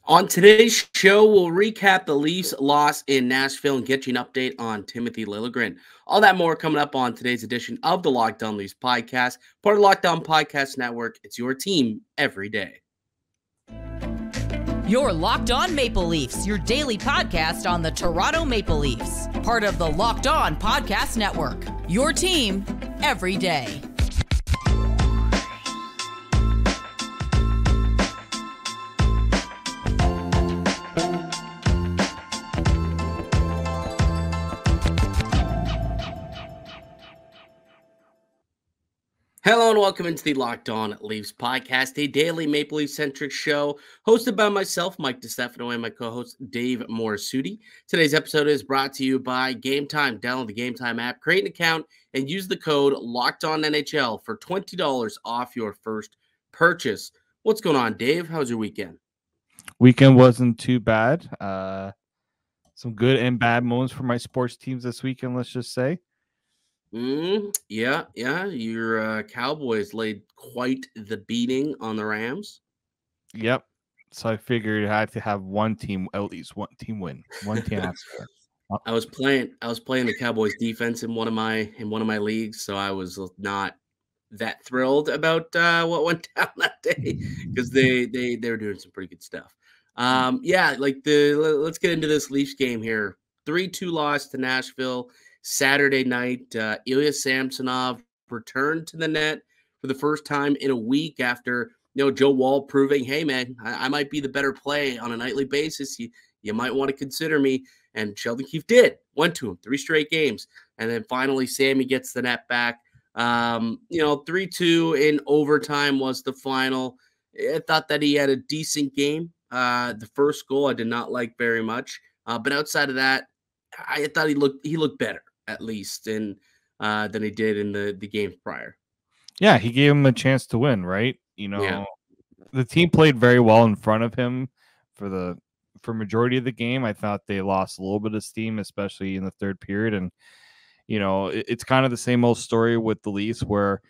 On today's show, we'll recap the Leafs' loss in Nashville and get you an update on Timothy Liljegren. All that more coming up on today's edition of the Locked On Leafs podcast, part of the Locked On Podcast Network. It's your team every day. You're Locked On Maple Leafs, your daily podcast on the Toronto Maple Leafs, part of the Locked On Podcast Network. Your team every day. Hello and welcome into the Locked On Leafs podcast, a daily Maple Leaf-centric show hosted by myself, Mike DiStefano, and my co-host, Dave Morassutti. Today's episode is brought to you by Game Time. Download the Game Time app, create an account, and use the code LOCKEDONNHL for $20 off your first purchase. What's going on, Dave? How was your weekend? Weekend wasn't too bad. Some good and bad moments for my sports teams this weekend, let's just say. Yeah. Your Cowboys laid quite the beating on the Rams. Yep. So I figured I had to have one team, at least one team win. One team has to win. I was playing the Cowboys defense in one of my leagues, so I was not that thrilled about what went down that day because they were doing some pretty good stuff. Let's get into this Leafs game here. 3-2 loss to Nashville Saturday night. Ilya Samsonov returned to the net for the first time in a week after Joe Woll proving, hey man, I might be the better play on a nightly basis. You might want to consider me. And Sheldon Keefe went to him 3 straight games. And then finally Sammy gets the net back. 3-2 in overtime was the final. I thought that he had a decent game. The first goal I did not like very much. But outside of that, I thought he looked better at least than he did in the games prior. Yeah, he gave him a chance to win, right? The team played very well in front of him for majority of the game. I thought they lost a little bit of steam, especially in the third period. And, it's kind of the same old story with the Leafs where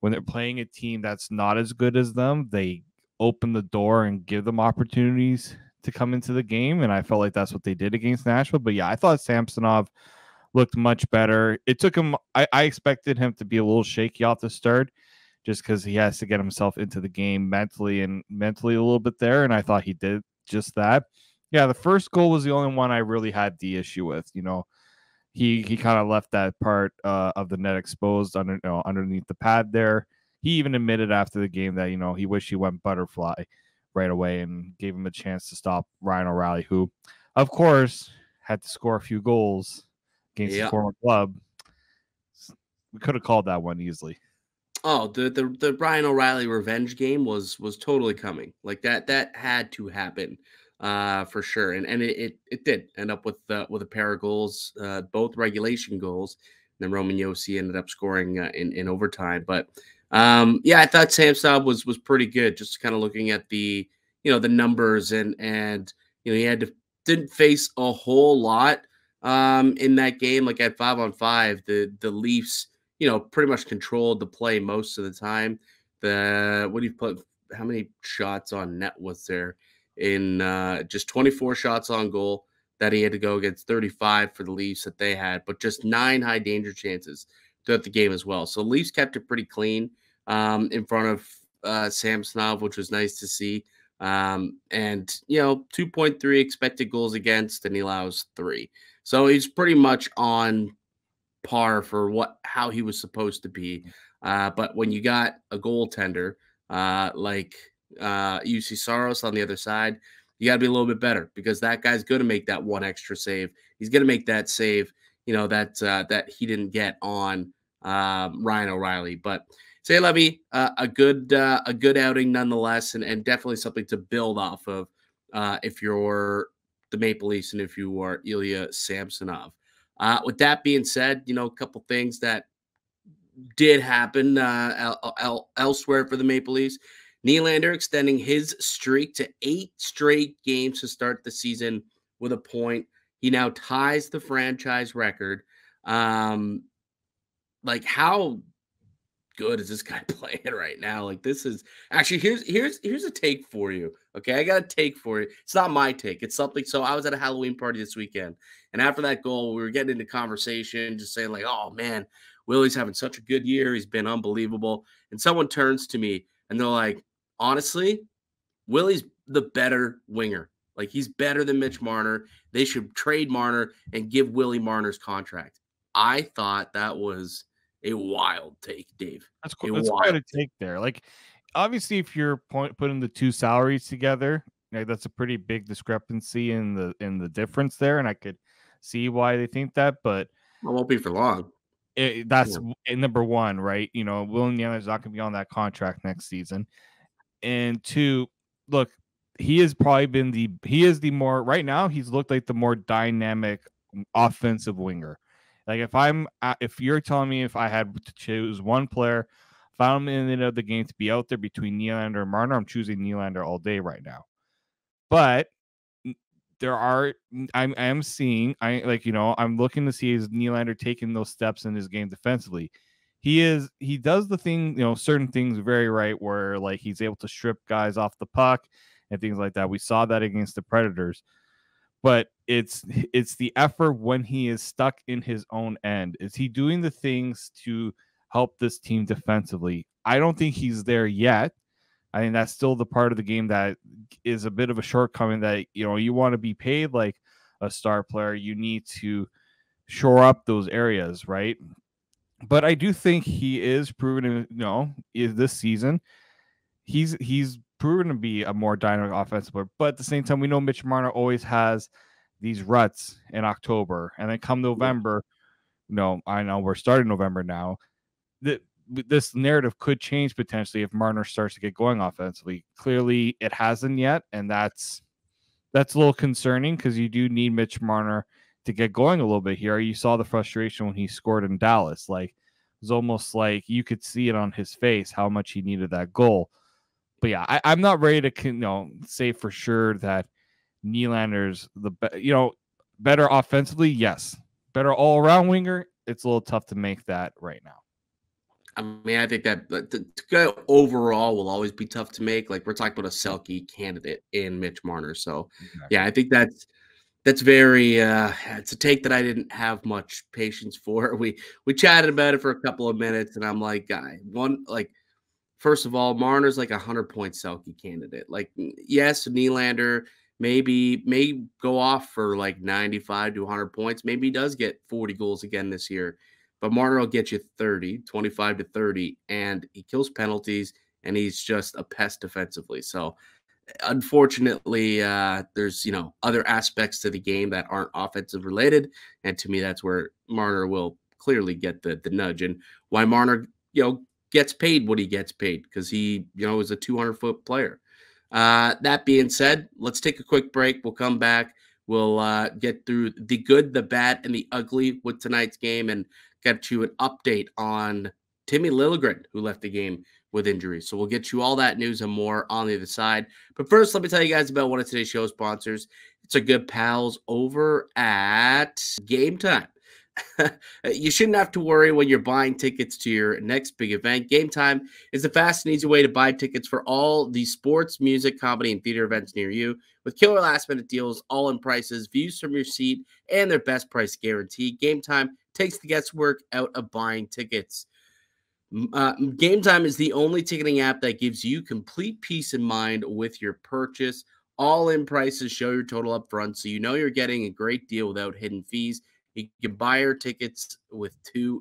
when they're playing a team that's not as good as them, they open the door and give them opportunities to come into the game. And I felt like that's what they did against Nashville. But yeah, I thought Samsonov looked much better. It took him, I expected him to be a little shaky off the start just because he has to get himself into the game mentally a little bit there. And I thought he did just that. Yeah, the first goal was the only one I really had the issue with. He kind of left that part of the net exposed underneath the pad there. He even admitted after the game that, he wished he went butterfly right away and gave him a chance to stop Ryan O'Reilly, who, of course, had to score a few goals against his former club. We could have called that one easily. Oh, the Ryan O'Reilly revenge game was totally coming. Like that had to happen for sure. And it did end up with a pair of goals, both regulation goals. And then Roman Josi ended up scoring in overtime. But I thought Samsonov was pretty good. Just kind of looking at the the numbers and he didn't face a whole lot in that game. Like at 5-on-5, the Leafs pretty much controlled the play most of the time. How many shots on net was there in just 24 shots on goal that he had to go against 35 for the Leafs that they had, but just 9 high danger chances throughout the game as well. So Leafs kept it pretty clean in front of Samsonov, which was nice to see. And 2.3 expected goals against, and he allows 3. So he's pretty much on par for how he was supposed to be. But when you got a goaltender like UC Saros on the other side, you got to be a little bit better because that guy's going to make that one extra save. He's going to make that save, that he didn't get on Ryan O'Reilly. But Say Levy, a good outing nonetheless, and definitely something to build off of if you're the Maple Leafs and if you are Ilya Samsonov. With that being said, a couple things that did happen elsewhere for the Maple Leafs. Nylander extending his streak to 8 straight games to start the season with a point. He now ties the franchise record. How good is this guy playing right now? Like, this is actually here's a take for you Okay, I got a take for it. It's not my take. It's something. So I was at a Halloween party this weekend, and after that goal, we were getting into conversation, just saying like, "Oh man, Willie's having such a good year. He's been unbelievable." And someone turns to me and they're like, "Honestly, Willie's the better winger. Like he's better than Mitch Marner. They should trade Marner and give Willie Marner's contract." I thought that was a wild take, Dave. That's cool. That's quite a take there. Like, obviously, if you're putting the two salaries together, like, that's a pretty big discrepancy in the difference there, and I could see why they think that. But it won't be for long. That's number one, right? You know, William Nylander is not going to be on that contract next season, and two, look, he has probably been the more right now. He's looked like the more dynamic offensive winger. Like if you're telling me if I had to choose one player, if I'm in the end of the game to be out there between Nylander and Marner, I'm choosing Nylander all day right now. But I'm seeing, I'm looking to see is Nylander taking those steps in his game defensively. He does the thing, certain things very right where like he's able to strip guys off the puck and things like that. We saw that against the Predators. But it's the effort when he is stuck in his own end. Is he doing the things to help this team defensively? I don't think he's there yet. I think that's still the part of the game that is a bit of a shortcoming that, you want to be paid like a star player. You need to shore up those areas, right? But I do think he is proven, this season, he's proven to be a more dynamic offensive player. But at the same time, we know Mitch Marner always has these ruts in October. And then come November, I know we're starting November now. This narrative could change potentially if Marner starts to get going offensively. Clearly, it hasn't yet. And that's a little concerning because you do need Mitch Marner to get going a little bit here. You saw the frustration when he scored in Dallas. Like, it was almost like you could see it on his face how much he needed that goal. But yeah, I'm not ready to say for sure that Nylander's better offensively. Yes, better all around winger. It's a little tough to make that right now. I mean, I think that the guy overall will always be tough to make. Like we're talking about a Selke candidate in Mitch Marner. So yeah, I think that's very it's a take that I didn't have much patience for. We chatted about it for a couple of minutes, and I'm like, first of all, Marner's like 100-point Selke candidate. Like, yes, Nylander may go off for like 95 to 100 points. Maybe he does get 40 goals again this year. But Marner will get you 25 to 30, and he kills penalties, and he's just a pest defensively. So, unfortunately, there's, other aspects to the game that aren't offensive related. And to me, that's where Marner will clearly get the nudge, and why Marner, gets paid what he gets paid, because he, is a 200-foot player. That being said, let's take a quick break. We'll come back. We'll get through the good, the bad, and the ugly with tonight's game, and get you an update on Timothy Liljegren, who left the game with injury. So we'll get you all that news and more on the other side. But first, let me tell you guys about one of today's show sponsors. It's our good pals over at Game Time. You shouldn't have to worry when you're buying tickets to your next big event. Game Time is the fast and easy way to buy tickets for all the sports, music, comedy, and theater events near you. With killer last-minute deals, all-in prices, views from your seat, and their best price guarantee, Game Time takes the guesswork out of buying tickets. Game Time is the only ticketing app that gives you complete peace of mind with your purchase. All-in prices show your total up front, so you know you're getting a great deal without hidden fees. You can buy your tickets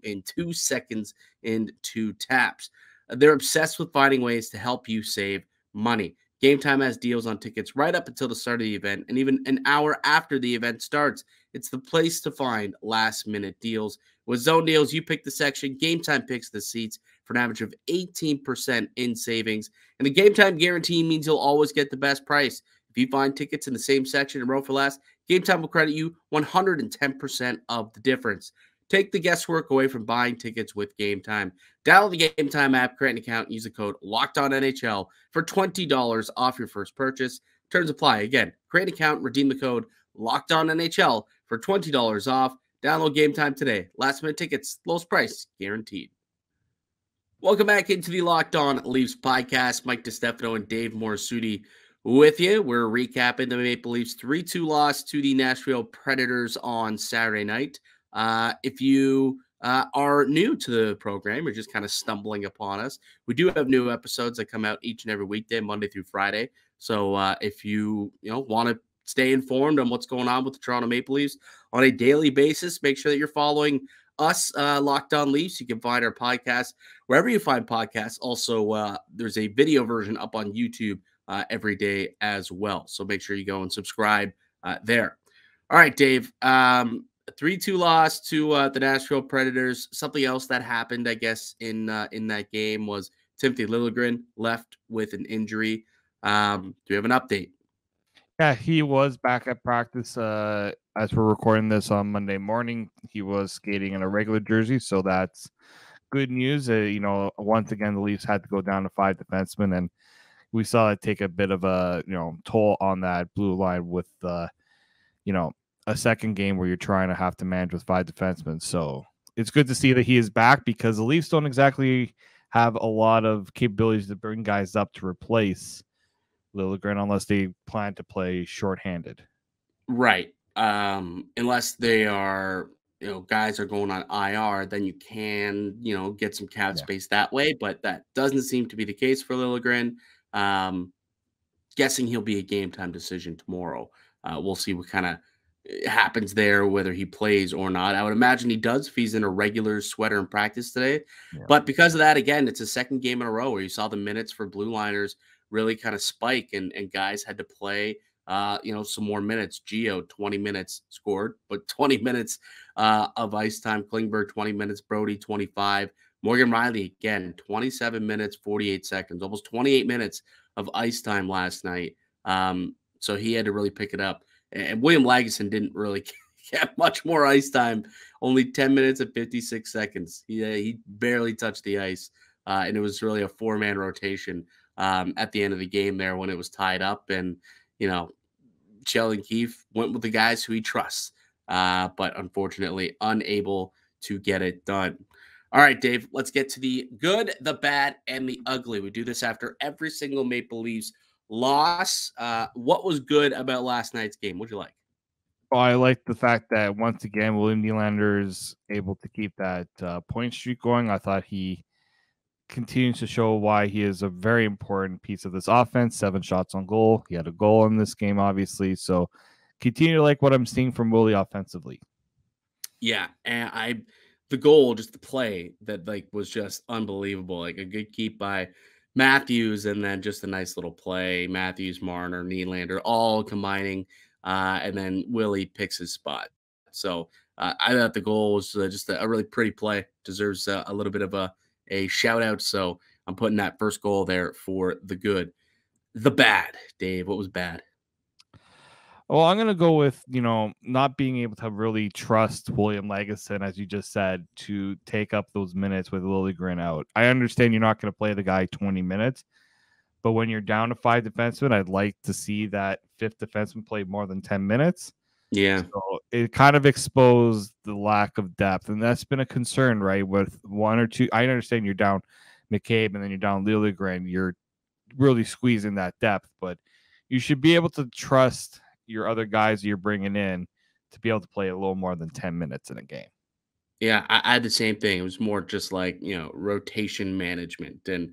in 2 seconds in 2 taps. They're obsessed with finding ways to help you save money. Game Time has deals on tickets right up until the start of the event, and even an hour after the event starts. It's the place to find last-minute deals. With zone deals, you pick the section. Game Time picks the seats for an average of 18% in savings. And the Game Time guarantee means you'll always get the best price. If you find tickets in the same section and row for less, Game Time will credit you 110% of the difference. Take the guesswork away from buying tickets with Game Time. Download the Game Time app, create an account, and use the code LOCKEDONNHL for $20 off your first purchase. Terms apply. Again, create an account, redeem the code LOCKEDONNHL for $20 off. Download Game Time today. Last minute tickets, lowest price guaranteed. Welcome back into the Locked On Leafs podcast. Mike DiStefano and Dave Morassutti with you. We're recapping the Maple Leafs 3-2 loss to the Nashville Predators on Saturday night. If you are new to the program, you're just kind of stumbling upon us, we do have new episodes that come out each and every weekday, Monday through Friday. So if you want to stay informed on what's going on with the Toronto Maple Leafs on a daily basis, make sure that you're following us, Locked On Leafs. You can find our podcast wherever you find podcasts. Also, there's a video version up on YouTube every day as well. So make sure you go and subscribe there. All right, Dave. 3-2 loss to the Nashville Predators. Something else that happened, I guess, in that game was Timothy Liljegren left with an injury. Do you have an update? Yeah, he was back at practice as we're recording this on Monday morning. He was skating in a regular jersey, so that's good news. Once again, the Leafs had to go down to 5 defensemen, and we saw it take a bit of a toll on that blue line with a second game where you're trying to have to manage with 5 defensemen. So it's good to see that he is back, because the Leafs don't exactly have a lot of capabilities to bring guys up to replace Liljegren unless they plan to play shorthanded. Right. Unless they are, guys are going on IR, then you can, get some cap space that way. But that doesn't seem to be the case for Liljegren. Guessing he'll be a game time decision tomorrow. We'll see what kind of happens there, whether he plays or not. I would imagine he does if he's in a regular sweater in practice today. Yeah. But because of that, again, it's a second game in a row where you saw the minutes for blue liners really kind of spike, and guys had to play some more minutes. Gio, 20 minutes scored, but 20 minutes of ice time. Klingberg, 20 minutes. Brody, 25. Morgan Rielly, again, 27 minutes, 48 seconds, almost 28 minutes of ice time last night. So he had to really pick it up. And William Nylander didn't really get much more ice time, only 10 minutes and 56 seconds. He barely touched the ice, and it was really a 4-man rotation at the end of the game there when it was tied up. And, Sheldon Keefe went with the guys who he trusts, but unfortunately unable to get it done. All right, Dave, let's get to the good, the bad, and the ugly. We do this after every single Maple Leafs loss. What was good about last night's game? What'd you like? Well, I like the fact that once again, William Nylander is able to keep that point streak going. I thought he continues to show why he is a very important piece of this offense. 7 shots on goal. He had a goal in this game, obviously. So continue to like what I'm seeing from Willie offensively. Yeah, and the goal, just the play that was just unbelievable. Like a good keep by Matthews, and then just a nice little play. Matthews, Marner, Nylander, all combining, and then Willie picks his spot. So I thought the goal was just a really pretty play. Deserves a little bit of a shout out. So I'm putting that first goal there for the good. The bad, Dave. What was bad? Well, I'm going to go with, not being able to really trust William Nylander, as you just said, to take up those minutes with Liljegren out. I understand you're not going to play the guy 20 minutes, but when you're down to 5 defensemen, I'd like to see that 5th defenseman play more than 10 minutes. Yeah. So it kind of exposed the lack of depth, and that's been a concern, right? With 1 or 2, I understand you're down McCabe and then you're down Liljegren. You're really squeezing that depth, but you should be able to trust your other guys you're bringing in to be able to play a little more than 10 minutes in a game. Yeah, I had the same thing. It was more just rotation management and,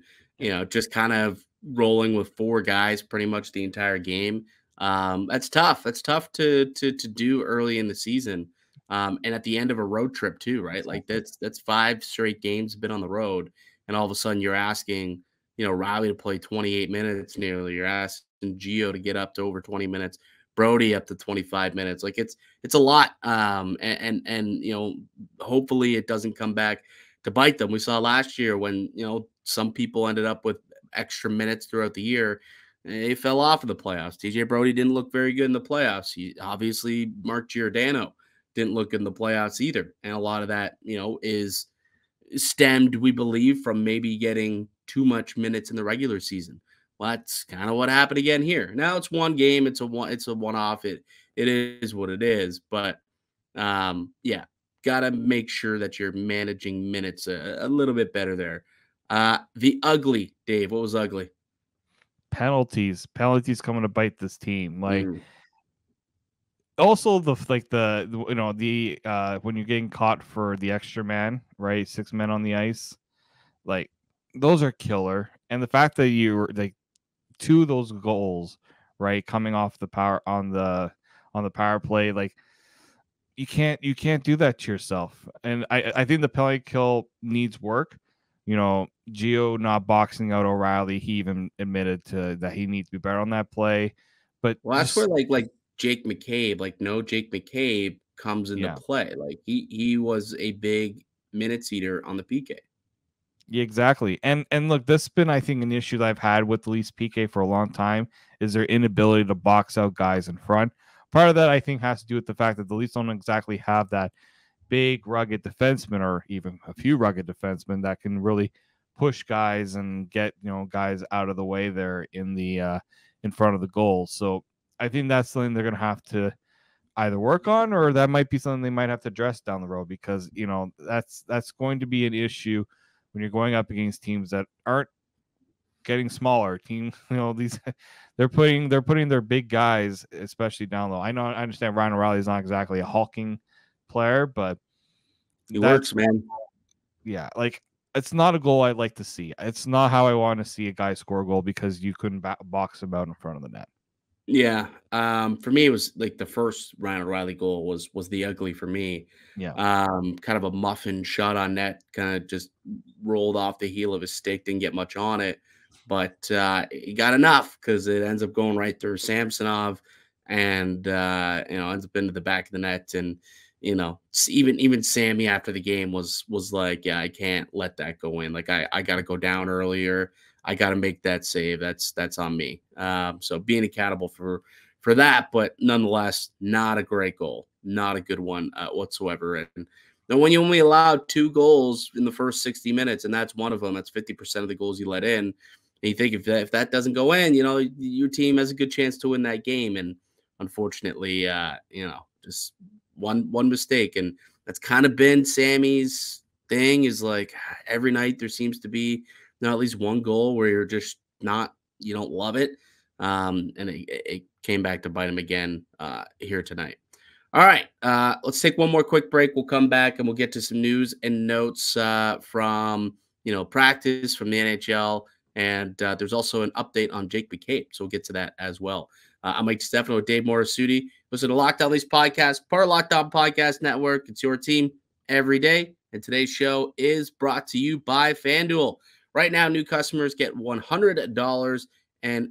just kind of rolling with 4 guys pretty much the entire game. That's tough. That's tough to do early in the season. And at the end of a road trip too, right? Like that's 5 straight games been on the road. And all of a sudden you're asking, Riley to play 28 minutes nearly. You're asking Gio to get up to over 20 minutes. Brody up to 25 minutes. Like it's a lot. And hopefully it doesn't come back to bite them. We saw last year when, some people ended up with extra minutes throughout the year. They fell off in the playoffs. TJ Brody didn't look very good in the playoffs. Obviously Mark Giordano didn't look good in the playoffs either. And a lot of that, is stemmed, we believe, from maybe getting too much minutes in the regular season. Well, that's kind of what happened again here. Now it's one game. It's a one-off. It is what it is. But yeah, got to make sure that you're managing minutes a little bit better there. The ugly, Dave. What was ugly? penalties coming to bite this team. Like, also the when you're getting caught for the extra man, right? 6 men on the ice, like those are killer. And the fact that you were like 2 of those goals, right, coming off the power on the power play, like you can't do that to yourself. And I think the penalty kill needs work. Gio not boxing out O'Reilly, he even admitted that he needs to be better on that play. But that's where like Jake McCabe, Jake McCabe comes into play. Like he was a big minutes eater on the PK. Yeah, exactly. And look, this has been, I think, an issue that I've had with the Leafs PK for a long time, is their inability to box out guys in front. Part of that, I think, has to do with the fact that the Leafs don't exactly have that big, rugged defenseman, or even a few rugged defensemen that can really push guys and get guys out of the way there in the in front of the goal. So I think that's something they're going to have to either work on, or that might be something they might have to address down the road, because that's going to be an issue when you're going up against teams that aren't getting smaller. These they're putting their big guys, especially down low. I understand Ryan O'Reilly is not exactly a hulking player, but he works, man. Yeah, like it's not a goal I'd like to see. It's not how I want to see a guy score a goal, because you couldn't box him out in front of the net. Yeah. For me, it was like the first Ryan O'Reilly goal was the ugly for me. Yeah. Kind of a muffin shot on net, kind of just rolled off the heel of his stick, didn't get much on it, but he got enough because it ends up going right through Samsonov, and ends up into the back of the net. And even Sammy after the game was like, yeah, I can't let that go in. Like I got to go down earlier. I got to make that save. That's on me. So being accountable for that, but nonetheless, not a great goal, not a good one whatsoever. And then when you only allow 2 goals in the first 60 minutes, and that's one of them, that's 50% of the goals you let in. And you think if that doesn't go in, your team has a good chance to win that game. And unfortunately, just one mistake, and that's kind of been Sammy's thing. Is like every night there seems to be at least one goal where you're just you don't love it. And it came back to bite him again here tonight. All right. Let's take one more quick break. We'll come back and we'll get to some news and notes from, practice from the NHL. And there's also an update on Jake McCabe. So we'll get to that as well. I'm Mike DiStefano with Dave Morassutti. Listen to Locked On Leafs podcast, part of Locked On Podcast Network. It's your team every day. And today's show is brought to you by FanDuel. Right now, new customers get $100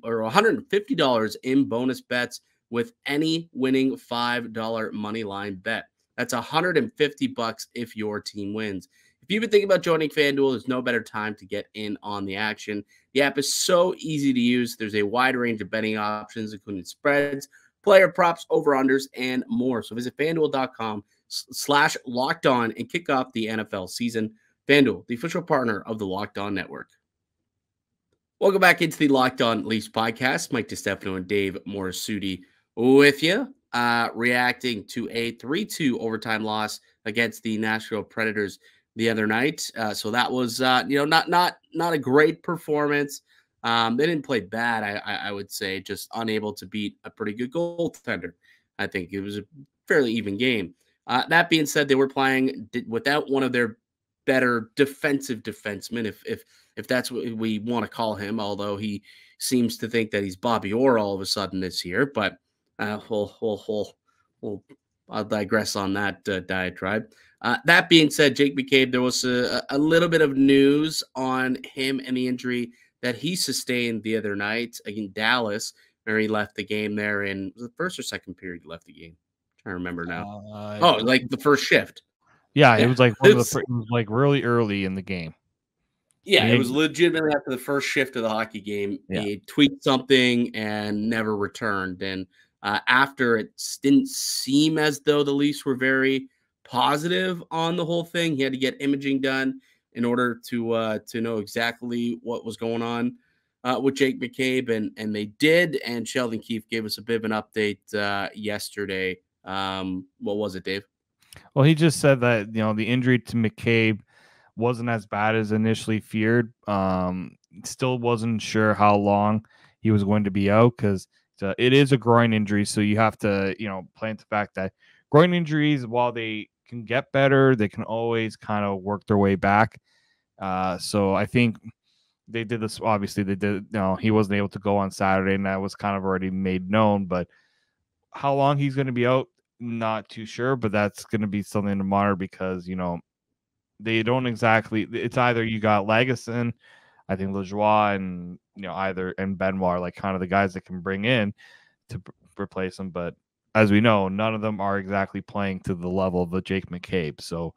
or $150 in bonus bets with any winning $5 money line bet. That's $150 if your team wins. If you've been thinking about joining FanDuel, there's no better time to get in on the action. The app is so easy to use. There's a wide range of betting options, including spreads, player props, over-unders, and more. So visit FanDuel.com/LockedOn and kick off the NFL season. FanDuel, the official partner of the Locked On Network. Welcome back into the Locked On Leafs podcast. Mike DiStefano and Dave Morassutti with you, reacting to a 3-2 overtime loss against the Nashville Predators the other night. So that was, not a great performance. They didn't play bad, I would say, just unable to beat a pretty good goaltender. I think it was a fairly even game. That being said, they were playing without one of their better defensive defensemen, if that's what we want to call him, although he seems to think that he's Bobby Orr all of a sudden this year. But I'll digress on that diatribe. That being said, Jake McCabe, there was a little bit of news on him and the injury that he sustained the other night against Dallas, where he left the game there in the first or second period. He left the game. I'm trying to remember now. Like the first shift. Yeah, it was like it was like really early in the game. Yeah, it was legitimately after the first shift of the hockey game. Yeah. He tweaked something and never returned. And after, it didn't seem as though the Leafs were very positive on the whole thing. He had to get imaging done in order to know exactly what was going on with Jake McCabe, and they did. And Sheldon Keefe gave us a bit of an update yesterday. What was it, Dave? Well, he just said that, the injury to McCabe wasn't as bad as initially feared. Still wasn't sure how long he was going to be out because it is a groin injury. So you have to, plan the fact that groin injuries, while they can get better, they can always kind of work their way back. So I think they did this. Obviously, they did. He wasn't able to go on Saturday, and that was kind of already made known. But how long he's going to be out, not too sure. But that's going to be something to monitor because they don't exactly. It's either you got Lagesson, I think Lajoie, and and Benoit are like kind of the guys that can bring in to replace him. But as we know, none of them are exactly playing to the level of the Jake McCabe. So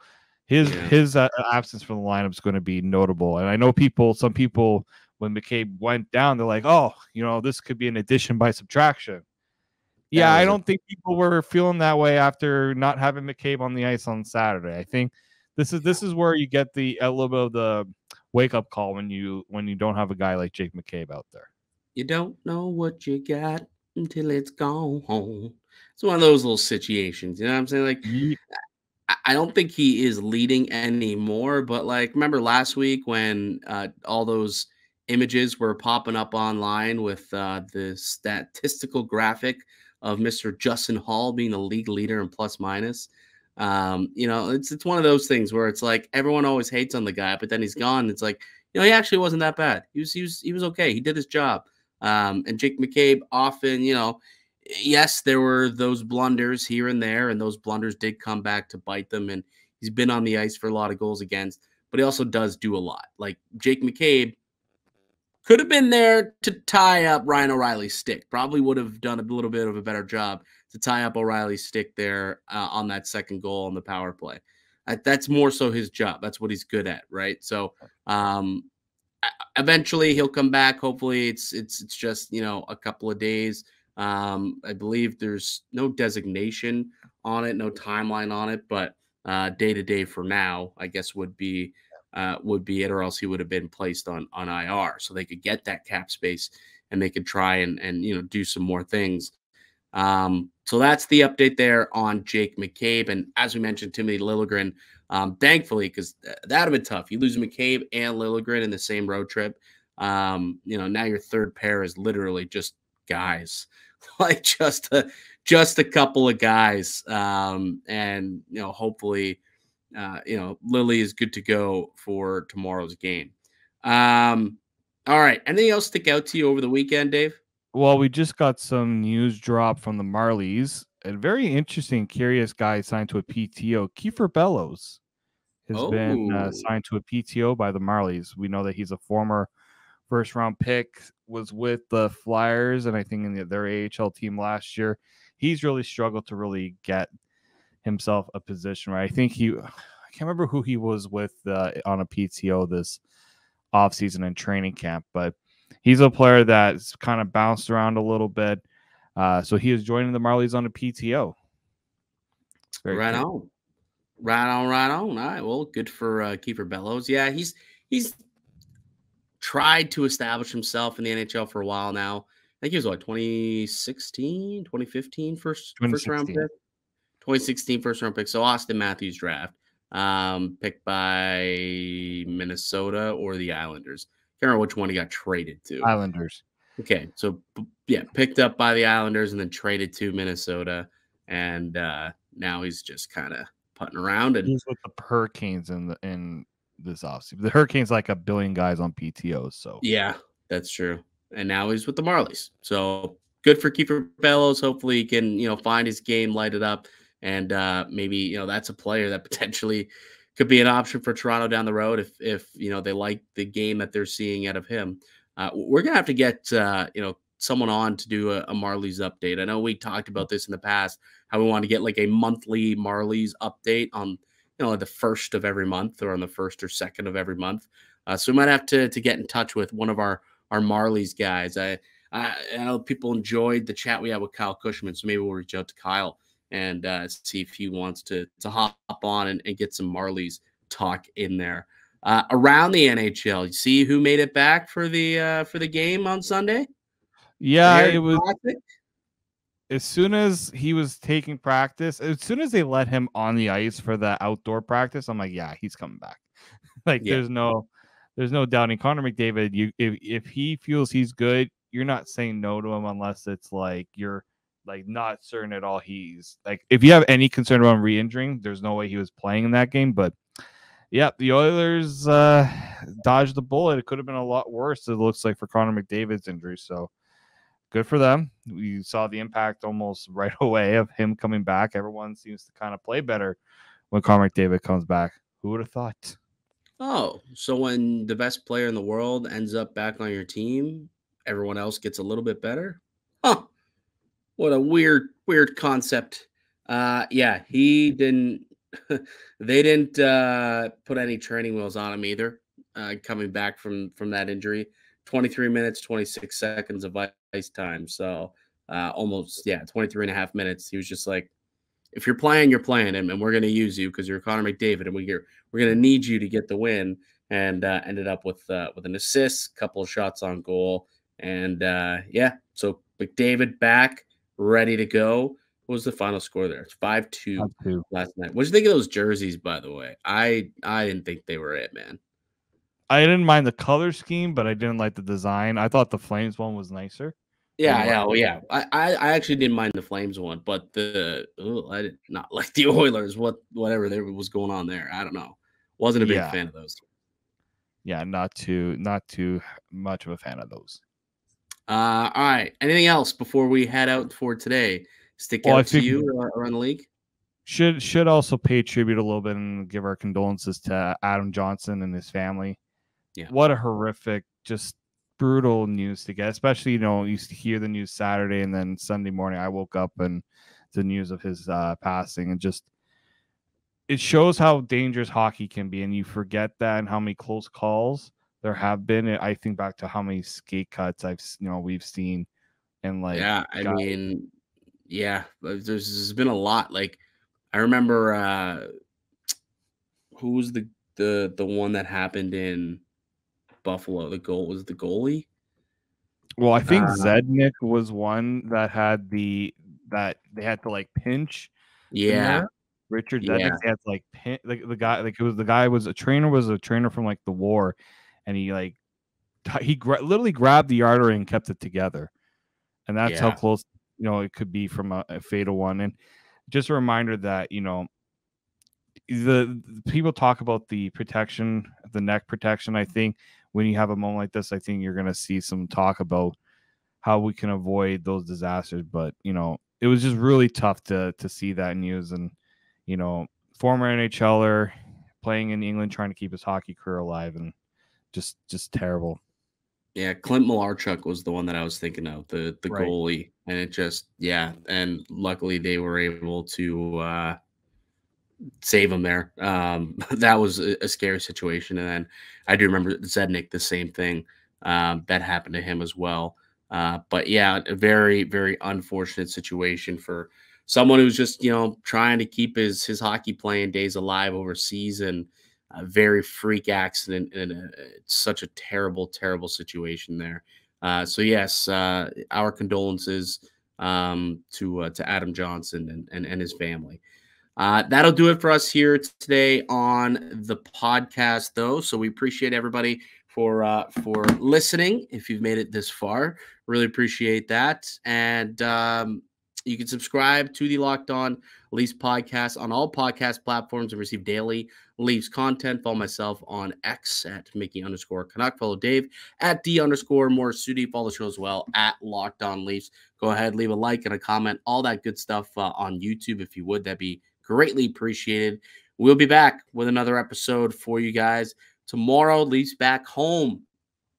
his absence from the lineup is going to be notable. And I know some people, when McCabe went down, they're like, oh, this could be an addition by subtraction. Yeah, I don't think people were feeling that way after not having McCabe on the ice on Saturday. I think this is where you get a little bit of the wake up call when you don't have a guy like Jake McCabe out there. You don't know what you got until it's gone home. It's one of those little situations, you know what I'm saying? Like, I don't think he is leading anymore, but like, remember last week when all those images were popping up online with the statistical graphic of Mr. Justin Hall being the league leader in plus minus? It's one of those things where it's like everyone always hates on the guy, but then he's gone. It's like, he actually wasn't that bad. He was okay. He did his job. And Jake McCabe often, yes, there were those blunders here and there, and those blunders did come back to bite them. And he's been on the ice for a lot of goals against, but he also does do a lot. Like Jake McCabe could have been there to tie up Ryan O'Reilly's stick. Probably would have done a little bit of a better job to tie up O'Reilly's stick there on that second goal on the power play. That's more so his job. That's what he's good at, right? So eventually he'll come back. Hopefully it's just, a couple of days. I believe there's no designation on it, no timeline on it, but day to day for now, I guess would be it, or else he would have been placed on IR so they could get that cap space and they could try and do some more things. So that's the update there on Jake McCabe. And as we mentioned, Timothy Liljegren, thankfully, because that would have been tough. You lose McCabe and Liljegren in the same road trip. Now your third pair is literally just guys, like just a couple of guys. And hopefully, Lily is good to go for tomorrow's game. All right. Anything else stick out to you over the weekend, Dave? Well, we just got some news drop from the Marlies. A very interesting, curious guy signed to a PTO. Kieffer Bellows has been signed to a PTO by the Marlies. We know that he's a former first-round pick, was with the Flyers, and I think in their AHL team last year. He's really struggled to really get himself a position, right? I think I can't remember who he was with on a PTO this offseason and training camp, but he's a player that's kind of bounced around a little bit. So he is joining the Marlies on a PTO. Right on. All right. Well, good for Kieffer Bellows. Yeah, he's tried to establish himself in the NHL for a while now. I think he was 2016, 2015 first round pick. 2016 first round pick. So Austin Matthews draft. Picked by Minnesota or the Islanders. Can't remember which one he got traded to. Islanders. Okay, so yeah, picked up by the Islanders and then traded to Minnesota, and now he's just kind of putting around. And he's with the Hurricanes in this offseason. The Hurricanes like 1 billion guys on PTOs. So yeah, that's true. And now he's with the Marlies. So good for Kieffer Bellows. Hopefully he can find his game, light it up, and maybe that's a player that potentially could be an option for Toronto down the road if they like the game that they're seeing out of him. We're gonna have to get someone on to do a Marlies update. I know we talked about this in the past, how we want to get like a monthly Marlies update on the first of every month or on the first or second of every month. So we might have to get in touch with one of our Marlies guys. I know people enjoyed the chat we had with Kyle Cushman, so maybe we'll reach out to Kyle and see if he wants to hop on and get some Marlies talk in there. Around the NHL, you see who made it back for the game on Sunday? Yeah, it was as soon as he was taking practice, as soon as they let him on the ice for the outdoor practice, I'm like, yeah, he's coming back. There's no doubting Connor McDavid. If he feels he's good, you're not saying no to him unless it's like you're like not certain at all. He's like, if you have any concern about him re-injuring, there's no way he was playing in that game. But yeah, the Oilers dodged the bullet. It could have been a lot worse, it looks like, for Connor McDavid's injury. So good for them. We saw the impact almost right away of him coming back. Everyone seems to kind of play better when Connor McDavid comes back. Who would have thought? Oh, so when the best player in the world ends up back on your team, everyone else gets a little bit better? Huh. What a weird concept. Yeah, he didn't they didn't put any training wheels on him either. Coming back from that injury. 23 minutes, 26 seconds of ice time. So almost 23 and a half minutes. He was just like, if you're playing, you're playing, and we're going to use you because you're Connor McDavid, and we're going to need you to get the win. And ended up with an assist, couple of shots on goal, and so McDavid back, ready to go. What was the final score there? It's 5-2 last night. What did you think of those jerseys, by the way? I didn't think they were it, man. I didn't mind the color scheme, but I didn't like the design. I thought the Flames one was nicer. Yeah. I actually didn't mind the Flames one, but I did not like the Oilers. Whatever was going on there, I don't know. Wasn't a big fan of those. Yeah, not too much of a fan of those. All right. Anything else before we head out for today? Stick out to you around the league? Should also pay tribute a little bit and give our condolences to Adam Johnson and his family. Yeah. What a horrific, just brutal news to get, especially, you hear the news Saturday and then Sunday morning I woke up and the news of his passing, and just it shows how dangerous hockey can be, and you forget that and how many close calls there have been. I think back to how many skate cuts we've seen, and there's been a lot. Like I remember who was the one that happened in Buffalo? The goalie. Well, I think Zednik was one that that they had to like pinch. Yeah. Richard Zednik had to like pin the guy, like it was the guy was a trainer from like the war, and he literally grabbed the artery and kept it together, and that's how close it could be from a fatal one. And just a reminder that the people talk about the protection, the neck protection. I think when you have a moment like this, I think you're going to see some talk about how we can avoid those disasters. But it was just really tough to see that news, and former NHLer playing in England, trying to keep his hockey career alive, and just terrible. Yeah, Clint Malarchuk was the one that I was thinking of, the goalie, and it just and luckily they were able to save him there. That was a scary situation, and then I do remember Zednik, the same thing that happened to him as well. But a very, very unfortunate situation for someone who's just trying to keep his hockey playing days alive overseas, and a very freak accident, and such a terrible, terrible situation there. So yes, our condolences to Adam Johnson and his family. That'll do it for us here today on the podcast, though. So we appreciate everybody for listening. If you've made it this far, really appreciate that. And you can subscribe to the Locked On Leafs podcast on all podcast platforms and receive daily Leafs content. Follow myself on X at Mickey_Canuck. Follow Dave at D_Morassutti. Follow the show as well at Locked On Leafs. Go ahead, leave a like and a comment, all that good stuff on YouTube if you would. That'd be greatly appreciated. We'll be back with another episode for you guys tomorrow. Leafs back home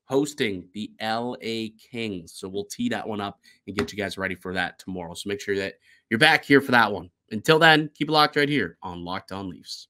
hosting the LA Kings. So we'll tee that one up and get you guys ready for that tomorrow. So make sure that you're back here for that one. Until then, keep it locked right here on Locked On Leafs.